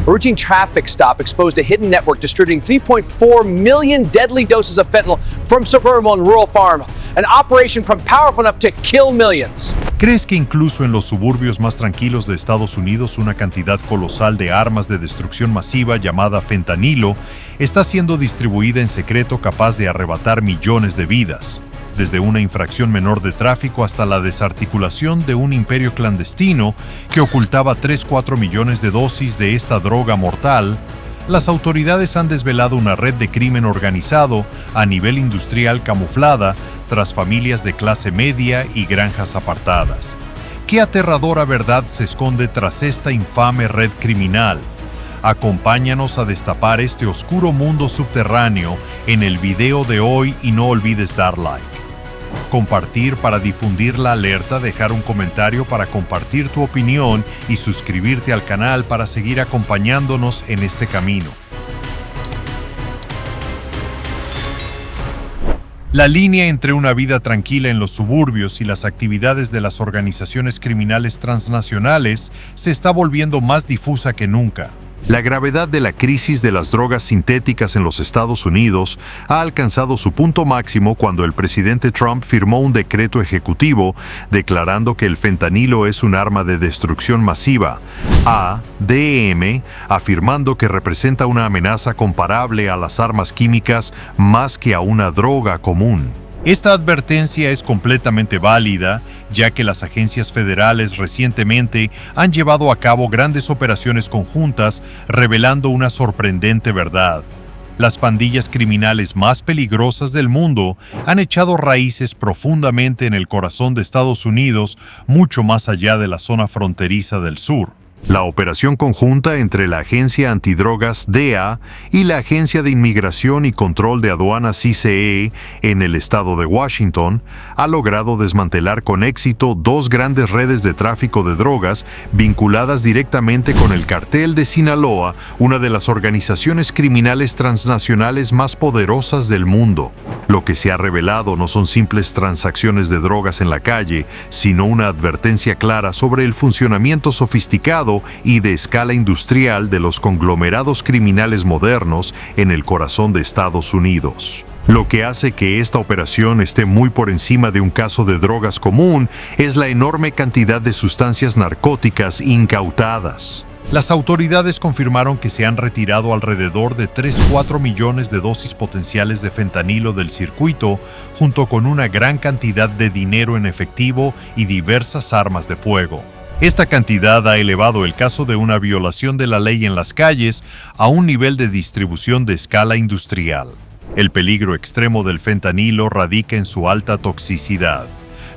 A routine traffic stop exposed a hidden network distributing 3.4 million deadly doses of fentanyl from suburban and rural farms. An operation powerful enough to kill millions. ¿Crees que incluso en los suburbios más tranquilos de Estados Unidos una cantidad colosal de armas de destrucción masiva llamada fentanilo está siendo distribuida en secreto capaz de arrebatar millones de vidas? Desde una infracción menor de tráfico hasta la desarticulación de un imperio clandestino que ocultaba 3-4 millones de dosis de esta droga mortal, las autoridades han desvelado una red de crimen organizado a nivel industrial camuflada tras familias de clase media y granjas apartadas. ¿Qué aterradora verdad se esconde tras esta infame red criminal? Acompáñanos a destapar este oscuro mundo subterráneo en el video de hoy y no olvides dar like. Compartir para difundir la alerta, dejar un comentario para compartir tu opinión y suscribirte al canal para seguir acompañándonos en este camino. La línea entre una vida tranquila en los suburbios y las actividades de las organizaciones criminales transnacionales se está volviendo más difusa que nunca. La gravedad de la crisis de las drogas sintéticas en los Estados Unidos ha alcanzado su punto máximo cuando el presidente Trump firmó un decreto ejecutivo declarando que el fentanilo es un arma de destrucción masiva, ADM, afirmando que representa una amenaza comparable a las armas químicas más que a una droga común. Esta advertencia es completamente válida, ya que las agencias federales recientemente han llevado a cabo grandes operaciones conjuntas revelando una sorprendente verdad. Las pandillas criminales más peligrosas del mundo han echado raíces profundamente en el corazón de Estados Unidos, mucho más allá de la zona fronteriza del sur. La operación conjunta entre la Agencia Antidrogas DEA y la Agencia de Inmigración y Control de Aduanas ICE en el estado de Washington ha logrado desmantelar con éxito dos grandes redes de tráfico de drogas vinculadas directamente con el Cartel de Sinaloa, una de las organizaciones criminales transnacionales más poderosas del mundo. Lo que se ha revelado no son simples transacciones de drogas en la calle, sino una advertencia clara sobre el funcionamiento sofisticado y de escala industrial de los conglomerados criminales modernos en el corazón de Estados Unidos. Lo que hace que esta operación esté muy por encima de un caso de drogas común es la enorme cantidad de sustancias narcóticas incautadas. Las autoridades confirmaron que se han retirado alrededor de 3-4 millones de dosis potenciales de fentanilo del circuito, junto con una gran cantidad de dinero en efectivo y diversas armas de fuego. Esta cantidad ha elevado el caso de una violación de la ley en las calles a un nivel de distribución de escala industrial. El peligro extremo del fentanilo radica en su alta toxicidad.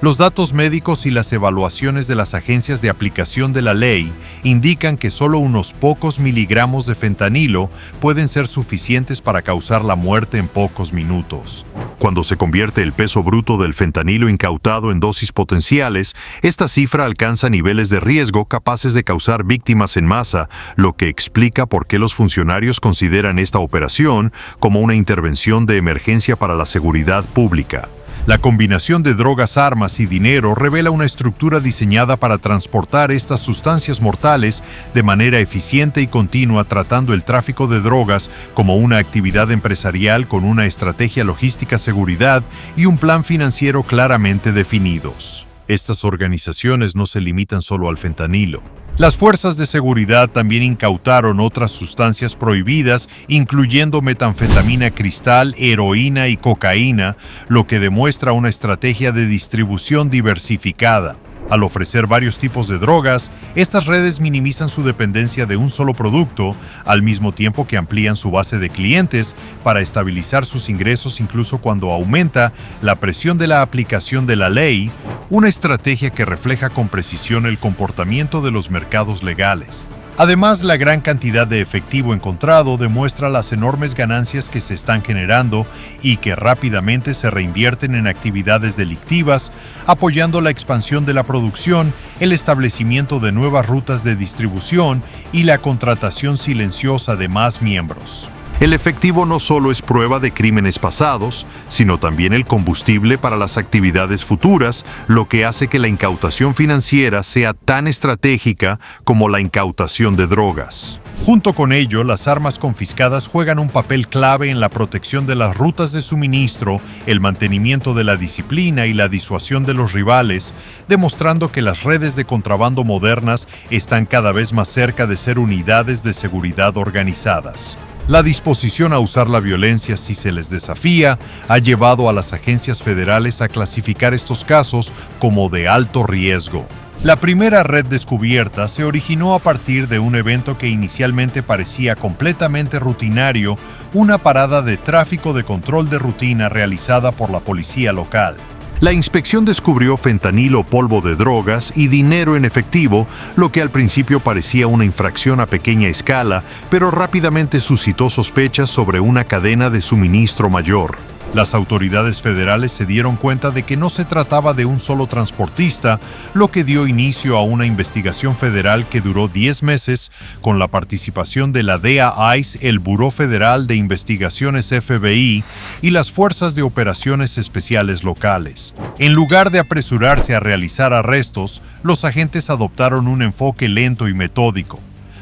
Los datos médicos y las evaluaciones de las agencias de aplicación de la ley indican que solo unos pocos miligramos de fentanilo pueden ser suficientes para causar la muerte en pocos minutos. Cuando se convierte el peso bruto del fentanilo incautado en dosis potenciales, esta cifra alcanza niveles de riesgo capaces de causar víctimas en masa, lo que explica por qué los funcionarios consideran esta operación como una intervención de emergencia para la seguridad pública. La combinación de drogas, armas y dinero revela una estructura diseñada para transportar estas sustancias mortales de manera eficiente y continua, tratando el tráfico de drogas como una actividad empresarial con una estrategia logística, seguridad y un plan financiero claramente definidos. Estas organizaciones no se limitan solo al fentanilo. Las fuerzas de seguridad también incautaron otras sustancias prohibidas, incluyendo metanfetamina cristal, heroína y cocaína, lo que demuestra una estrategia de distribución diversificada. Al ofrecer varios tipos de drogas, estas redes minimizan su dependencia de un solo producto, al mismo tiempo que amplían su base de clientes para estabilizar sus ingresos incluso cuando aumenta la presión de la aplicación de la ley, una estrategia que refleja con precisión el comportamiento de los mercados legales. Además, la gran cantidad de efectivo encontrado demuestra las enormes ganancias que se están generando y que rápidamente se reinvierten en actividades delictivas, apoyando la expansión de la producción, el establecimiento de nuevas rutas de distribución y la contratación silenciosa de más miembros. El efectivo no solo es prueba de crímenes pasados, sino también el combustible para las actividades futuras, lo que hace que la incautación financiera sea tan estratégica como la incautación de drogas. Junto con ello, las armas confiscadas juegan un papel clave en la protección de las rutas de suministro, el mantenimiento de la disciplina y la disuasión de los rivales, demostrando que las redes de contrabando modernas están cada vez más cerca de ser unidades de seguridad organizadas. La disposición a usar la violencia si se les desafía ha llevado a las agencias federales a clasificar estos casos como de alto riesgo. La primera red descubierta se originó a partir de un evento que inicialmente parecía completamente rutinario, una parada de tráfico de control de rutina realizada por la policía local. La inspección descubrió fentanilo, polvo de drogas y dinero en efectivo, lo que al principio parecía una infracción a pequeña escala, pero rápidamente suscitó sospechas sobre una cadena de suministro mayor. Las autoridades federales se dieron cuenta de que no se trataba de un solo transportista, lo que dio inicio a una investigación federal que duró 10 meses con la participación de la DEA ICE, el Buró Federal de Investigaciones FBI y las Fuerzas de Operaciones Especiales locales. En lugar de apresurarse a realizar arrestos, los agentes adoptaron un enfoque lento y metódico.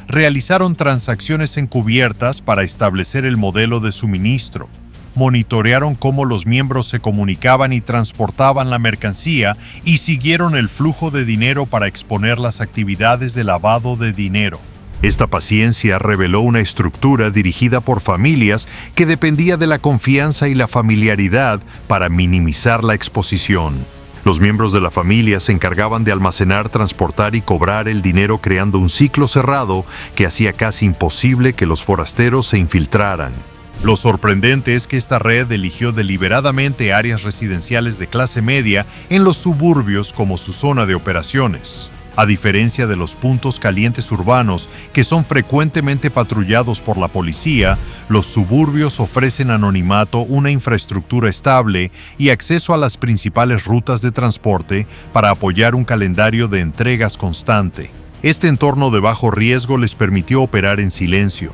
Realizaron transacciones encubiertas para establecer el modelo de suministro. Monitorearon cómo los miembros se comunicaban y transportaban la mercancía y siguieron el flujo de dinero para exponer las actividades de lavado de dinero. Esta paciencia reveló una estructura dirigida por familias que dependía de la confianza y la familiaridad para minimizar la exposición. Los miembros de la familia se encargaban de almacenar, transportar y cobrar el dinero, creando un ciclo cerrado que hacía casi imposible que los forasteros se infiltraran. Lo sorprendente es que esta red eligió deliberadamente áreas residenciales de clase media en los suburbios como su zona de operaciones. A diferencia de los puntos calientes urbanos, que son frecuentemente patrullados por la policía, los suburbios ofrecen anonimato, una infraestructura estable y acceso a las principales rutas de transporte para apoyar un calendario de entregas constante. Este entorno de bajo riesgo les permitió operar en silencio.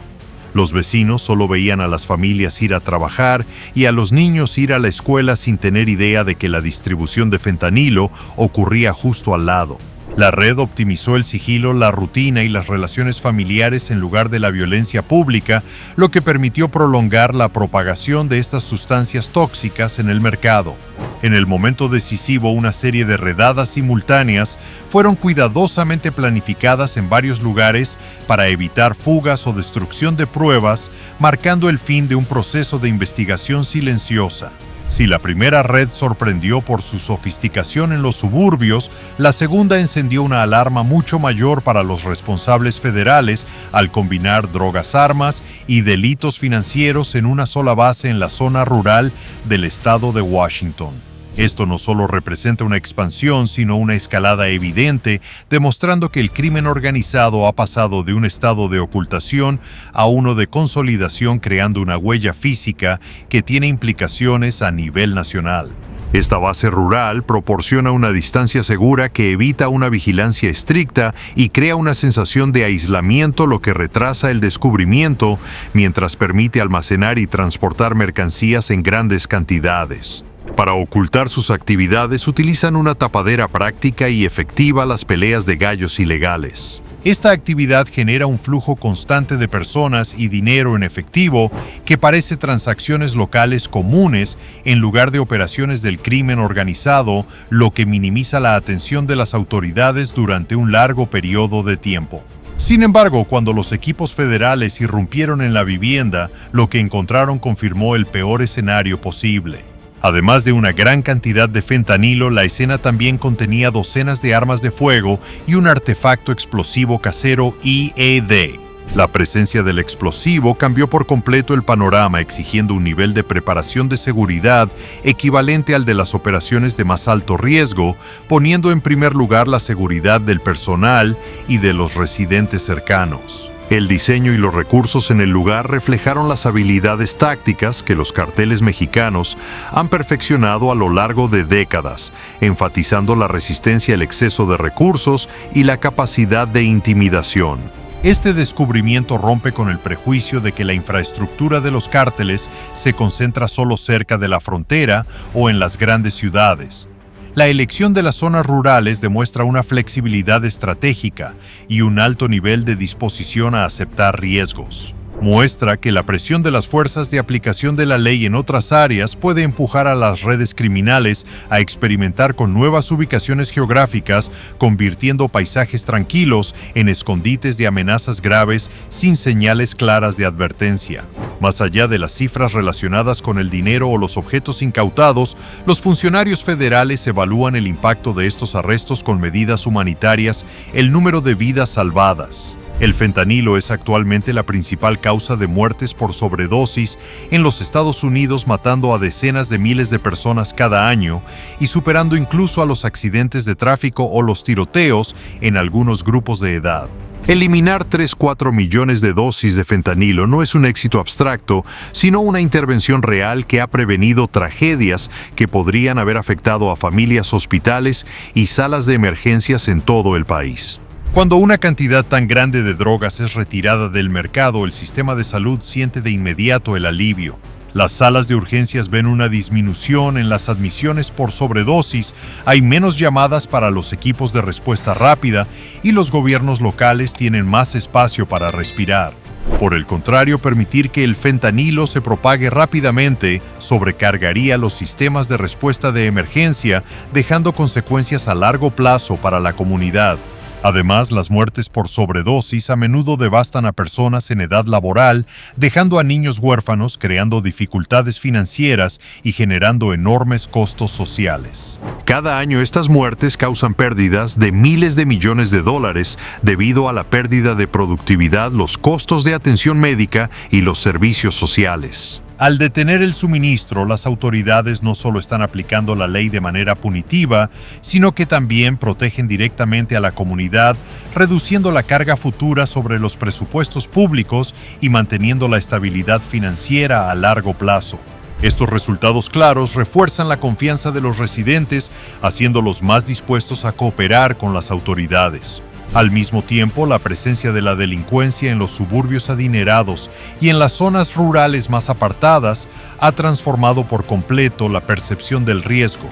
Los vecinos solo veían a las familias ir a trabajar y a los niños ir a la escuela sin tener idea de que la distribución de fentanilo ocurría justo al lado. La red optimizó el sigilo, la rutina y las relaciones familiares en lugar de la violencia pública, lo que permitió prolongar la propagación de estas sustancias tóxicas en el mercado. En el momento decisivo, una serie de redadas simultáneas fueron cuidadosamente planificadas en varios lugares para evitar fugas o destrucción de pruebas, marcando el fin de un proceso de investigación silenciosa. Si la primera red sorprendió por su sofisticación en los suburbios, la segunda encendió una alarma mucho mayor para los responsables federales al combinar drogas, armas y delitos financieros en una sola base en la zona rural del estado de Washington. Esto no solo representa una expansión, sino una escalada evidente, demostrando que el crimen organizado ha pasado de un estado de ocultación a uno de consolidación, creando una huella física que tiene implicaciones a nivel nacional. Esta base rural proporciona una distancia segura que evita una vigilancia estricta y crea una sensación de aislamiento, lo que retrasa el descubrimiento, mientras permite almacenar y transportar mercancías en grandes cantidades. Para ocultar sus actividades utilizan una tapadera práctica y efectiva, las peleas de gallos ilegales. Esta actividad genera un flujo constante de personas y dinero en efectivo que parece transacciones locales comunes en lugar de operaciones del crimen organizado, lo que minimiza la atención de las autoridades durante un largo periodo de tiempo. Sin embargo, cuando los equipos federales irrumpieron en la vivienda, lo que encontraron confirmó el peor escenario posible. Además de una gran cantidad de fentanilo, la escena también contenía docenas de armas de fuego y un artefacto explosivo casero IED. La presencia del explosivo cambió por completo el panorama, exigiendo un nivel de preparación de seguridad equivalente al de las operaciones de más alto riesgo, poniendo en primer lugar la seguridad del personal y de los residentes cercanos. El diseño y los recursos en el lugar reflejaron las habilidades tácticas que los carteles mexicanos han perfeccionado a lo largo de décadas, enfatizando la resistencia al exceso de recursos y la capacidad de intimidación. Este descubrimiento rompe con el prejuicio de que la infraestructura de los cárteles se concentra solo cerca de la frontera o en las grandes ciudades. La elección de las zonas rurales demuestra una flexibilidad estratégica y un alto nivel de disposición a aceptar riesgos. Muestra que la presión de las fuerzas de aplicación de la ley en otras áreas puede empujar a las redes criminales a experimentar con nuevas ubicaciones geográficas, convirtiendo paisajes tranquilos en escondites de amenazas graves sin señales claras de advertencia. Más allá de las cifras relacionadas con el dinero o los objetos incautados, los funcionarios federales evalúan el impacto de estos arrestos con medidas humanitarias, el número de vidas salvadas. El fentanilo es actualmente la principal causa de muertes por sobredosis en los Estados Unidos, matando a decenas de miles de personas cada año y superando incluso a los accidentes de tráfico o los tiroteos en algunos grupos de edad. Eliminar 3-4 millones de dosis de fentanilo no es un éxito abstracto, sino una intervención real que ha prevenido tragedias que podrían haber afectado a familias, hospitales y salas de emergencias en todo el país. Cuando una cantidad tan grande de drogas es retirada del mercado, el sistema de salud siente de inmediato el alivio. Las salas de urgencias ven una disminución en las admisiones por sobredosis, hay menos llamadas para los equipos de respuesta rápida y los gobiernos locales tienen más espacio para respirar. Por el contrario, permitir que el fentanilo se propague rápidamente sobrecargaría los sistemas de respuesta de emergencia, dejando consecuencias a largo plazo para la comunidad. Además, las muertes por sobredosis a menudo devastan a personas en edad laboral, dejando a niños huérfanos, creando dificultades financieras y generando enormes costos sociales. Cada año estas muertes causan pérdidas de miles de millones de dólares debido a la pérdida de productividad, los costos de atención médica y los servicios sociales. Al detener el suministro, las autoridades no solo están aplicando la ley de manera punitiva, sino que también protegen directamente a la comunidad, reduciendo la carga futura sobre los presupuestos públicos y manteniendo la estabilidad financiera a largo plazo. Estos resultados claros refuerzan la confianza de los residentes, haciéndolos más dispuestos a cooperar con las autoridades. Al mismo tiempo, la presencia de la delincuencia en los suburbios adinerados y en las zonas rurales más apartadas ha transformado por completo la percepción del riesgo.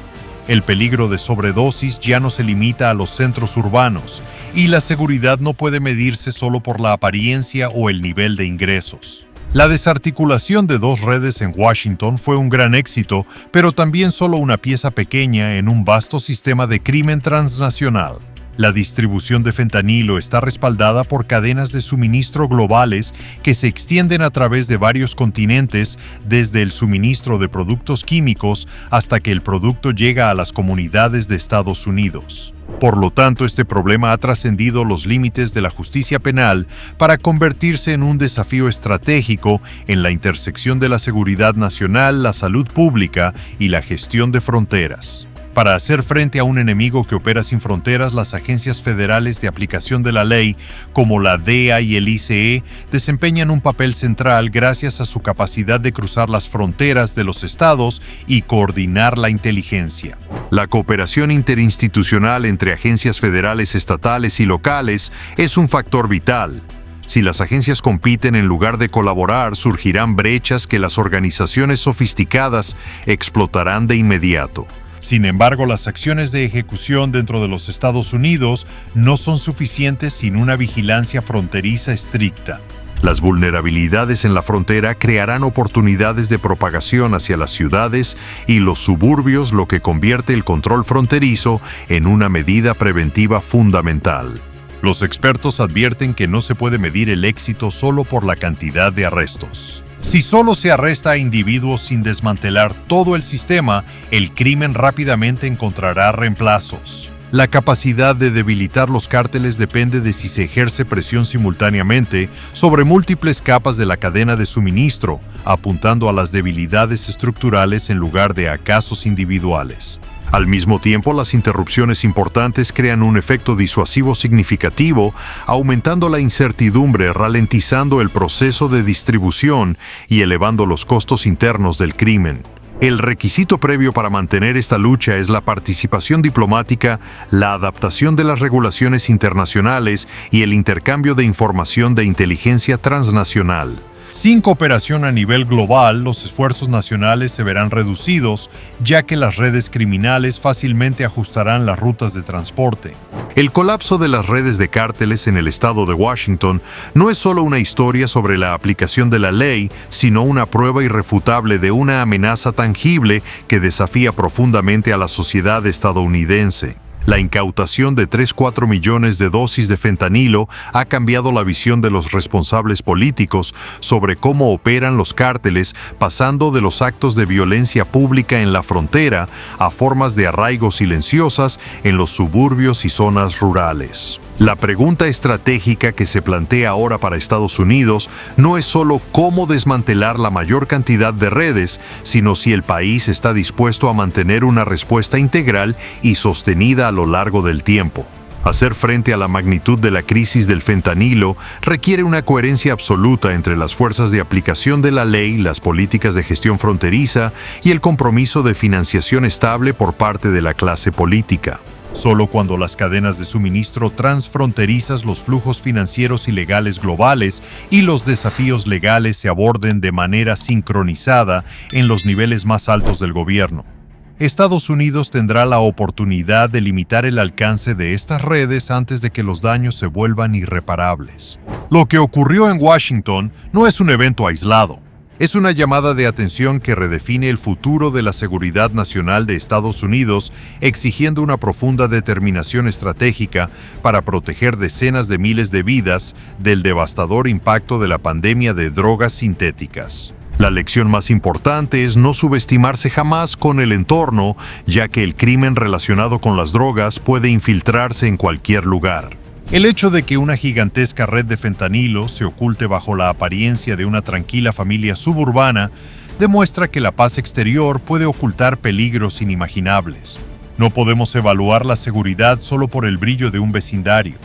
El peligro de sobredosis ya no se limita a los centros urbanos, y la seguridad no puede medirse solo por la apariencia o el nivel de ingresos. La desarticulación de dos redes en Washington fue un gran éxito, pero también solo una pieza pequeña en un vasto sistema de crimen transnacional. La distribución de fentanilo está respaldada por cadenas de suministro globales que se extienden a través de varios continentes, desde el suministro de productos químicos hasta que el producto llega a las comunidades de Estados Unidos. Por lo tanto, este problema ha trascendido los límites de la justicia penal para convertirse en un desafío estratégico en la intersección de la seguridad nacional, la salud pública y la gestión de fronteras. Para hacer frente a un enemigo que opera sin fronteras, las agencias federales de aplicación de la ley, como la DEA y el ICE, desempeñan un papel central gracias a su capacidad de cruzar las fronteras de los estados y coordinar la inteligencia. La cooperación interinstitucional entre agencias federales, estatales y locales es un factor vital. Si las agencias compiten en lugar de colaborar, surgirán brechas que las organizaciones sofisticadas explotarán de inmediato. Sin embargo, las acciones de ejecución dentro de los Estados Unidos no son suficientes sin una vigilancia fronteriza estricta. Las vulnerabilidades en la frontera crearán oportunidades de propagación hacia las ciudades y los suburbios, lo que convierte el control fronterizo en una medida preventiva fundamental. Los expertos advierten que no se puede medir el éxito solo por la cantidad de arrestos. Si solo se arresta a individuos sin desmantelar todo el sistema, el crimen rápidamente encontrará reemplazos. La capacidad de debilitar los cárteles depende de si se ejerce presión simultáneamente sobre múltiples capas de la cadena de suministro, apuntando a las debilidades estructurales en lugar de a casos individuales. Al mismo tiempo, las interrupciones importantes crean un efecto disuasivo significativo, aumentando la incertidumbre, ralentizando el proceso de distribución y elevando los costos internos del crimen. El requisito previo para mantener esta lucha es la participación diplomática, la adaptación de las regulaciones internacionales y el intercambio de información de inteligencia transnacional. Sin cooperación a nivel global, los esfuerzos nacionales se verán reducidos, ya que las redes criminales fácilmente ajustarán las rutas de transporte. El colapso de las redes de cárteles en el estado de Washington no es solo una historia sobre la aplicación de la ley, sino una prueba irrefutable de una amenaza tangible que desafía profundamente a la sociedad estadounidense. La incautación de 3-4 millones de dosis de fentanilo ha cambiado la visión de los responsables políticos sobre cómo operan los cárteles, pasando de los actos de violencia pública en la frontera a formas de arraigo silenciosas en los suburbios y zonas rurales. La pregunta estratégica que se plantea ahora para Estados Unidos no es solo cómo desmantelar la mayor cantidad de redes, sino si el país está dispuesto a mantener una respuesta integral y sostenida a lo largo del tiempo. Hacer frente a la magnitud de la crisis del fentanilo requiere una coherencia absoluta entre las fuerzas de aplicación de la ley, las políticas de gestión fronteriza y el compromiso de financiación estable por parte de la clase política. Solo cuando las cadenas de suministro transfronterizas, los flujos financieros y legales globales y los desafíos legales se aborden de manera sincronizada en los niveles más altos del gobierno, Estados Unidos tendrá la oportunidad de limitar el alcance de estas redes antes de que los daños se vuelvan irreparables. Lo que ocurrió en Washington no es un evento aislado. Es una llamada de atención que redefine el futuro de la seguridad nacional de Estados Unidos, exigiendo una profunda determinación estratégica para proteger decenas de miles de vidas del devastador impacto de la pandemia de drogas sintéticas. La lección más importante es no subestimarse jamás con el entorno, ya que el crimen relacionado con las drogas puede infiltrarse en cualquier lugar. El hecho de que una gigantesca red de fentanilo se oculte bajo la apariencia de una tranquila familia suburbana demuestra que la paz exterior puede ocultar peligros inimaginables. No podemos evaluar la seguridad solo por el brillo de un vecindario.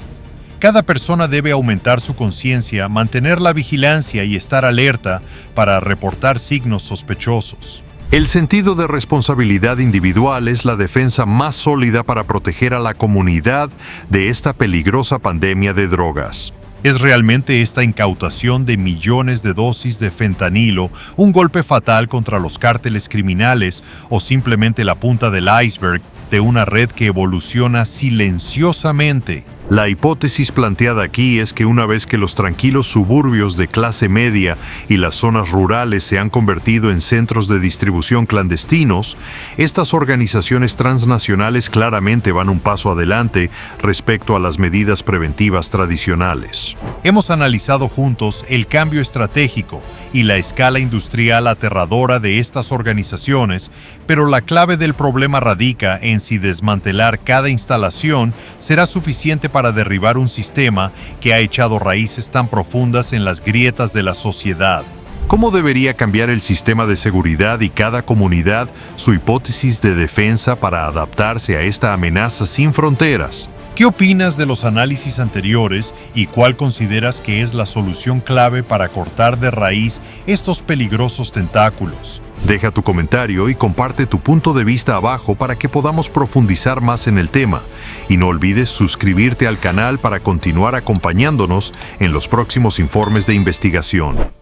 Cada persona debe aumentar su conciencia, mantener la vigilancia y estar alerta para reportar signos sospechosos. El sentido de responsabilidad individual es la defensa más sólida para proteger a la comunidad de esta peligrosa pandemia de drogas. ¿Es realmente esta incautación de millones de dosis de fentanilo un golpe fatal contra los cárteles criminales o simplemente la punta del iceberg de una red que evoluciona silenciosamente? La hipótesis planteada aquí es que una vez que los tranquilos suburbios de clase media y las zonas rurales se han convertido en centros de distribución clandestinos, estas organizaciones transnacionales claramente van un paso adelante respecto a las medidas preventivas tradicionales. Hemos analizado juntos el cambio estratégico y la escala industrial aterradora de estas organizaciones, pero la clave del problema radica en si desmantelar cada instalación será suficiente para derribar un sistema que ha echado raíces tan profundas en las grietas de la sociedad. ¿Cómo debería cambiar el sistema de seguridad y cada comunidad su hipótesis de defensa para adaptarse a esta amenaza sin fronteras? ¿Qué opinas de los análisis anteriores y cuál consideras que es la solución clave para cortar de raíz estos peligrosos tentáculos? Deja tu comentario y comparte tu punto de vista abajo para que podamos profundizar más en el tema. Y no olvides suscribirte al canal para continuar acompañándonos en los próximos informes de investigación.